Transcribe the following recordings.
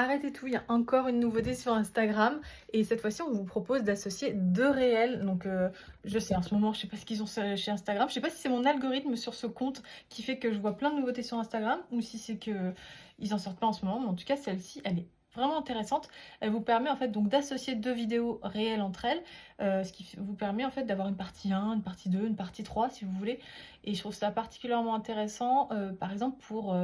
Arrêtez tout, il y a encore une nouveauté sur Instagram et cette fois-ci, on vous propose d'associer 2 réels. Donc, je sais, en ce moment, je sais pas ce qu'ils ont chez Instagram. Je sais pas si c'est mon algorithme sur ce compte qui fait que je vois plein de nouveautés sur Instagram ou si c'est qu'ils en sortent pas en ce moment. Mais en tout cas, celle-ci, elle est vraiment intéressante. Elle vous permet en fait donc d'associer 2 vidéos réelles entre elles, ce qui vous permet en fait d'avoir une partie 1, une partie 2, une partie 3 si vous voulez. Et je trouve ça particulièrement intéressant, par exemple pour,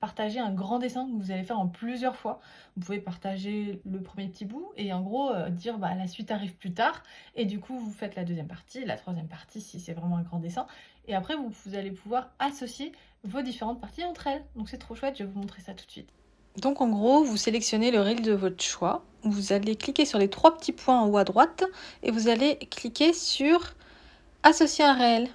partager un grand dessin que vous allez faire en plusieurs fois. Vous pouvez partager le premier petit bout et en gros dire bah, la suite arrive plus tard et du coup vous faites la deuxième partie, la troisième partie si c'est vraiment un grand dessin et après vous allez pouvoir associer vos différentes parties entre elles. Donc c'est trop chouette, je vais vous montrer ça tout de suite. Donc en gros, vous sélectionnez le reel de votre choix, vous allez cliquer sur les trois petits points en haut à droite et vous allez cliquer sur associer un réel.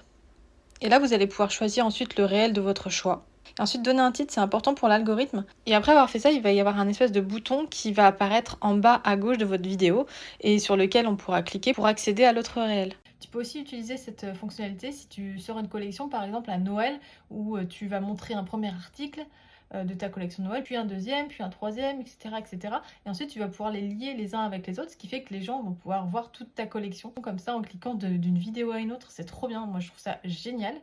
Et là, vous allez pouvoir choisir ensuite le réel de votre choix. Et ensuite, donner un titre, c'est important pour l'algorithme. Et après avoir fait ça, il va y avoir un espèce de bouton qui va apparaître en bas à gauche de votre vidéo et sur lequel on pourra cliquer pour accéder à l'autre réel. Tu peux aussi utiliser cette fonctionnalité si tu sors une collection, par exemple à Noël, où tu vas montrer un premier article de ta collection de Noël, puis un deuxième, puis un troisième, etc., etc. Et ensuite, tu vas pouvoir les lier les uns avec les autres, ce qui fait que les gens vont pouvoir voir toute ta collection comme ça en cliquant d'une vidéo à une autre. C'est trop bien, moi je trouve ça génial.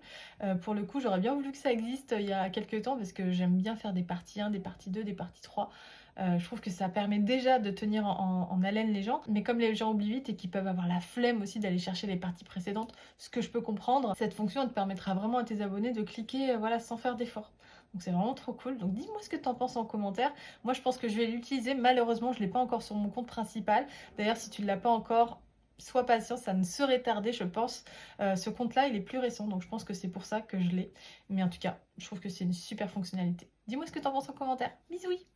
Pour le coup, j'aurais bien voulu que ça existe il y a quelques temps parce que j'aime bien faire des parties 1, des parties 2, des parties 3. Je trouve que ça permet déjà de tenir en haleine les gens, mais comme les gens oublient vite et qu'ils peuvent avoir la flemme aussi d'aller chercher les parties précédentes, ce que je peux comprendre, cette fonction elle te permettra vraiment à tes abonnés de cliquer voilà, sans faire d'effort. Donc c'est vraiment trop cool. Donc dis-moi ce que tu en penses en commentaire. Moi je pense que je vais l'utiliser. Malheureusement, je ne l'ai pas encore sur mon compte principal. D'ailleurs, si tu ne l'as pas encore, sois patient, ça ne serait tardé, je pense. Ce compte-là, il est plus récent, donc je pense que c'est pour ça que je l'ai. Mais en tout cas, je trouve que c'est une super fonctionnalité. Dis-moi ce que tu en penses en commentaire. Bisous!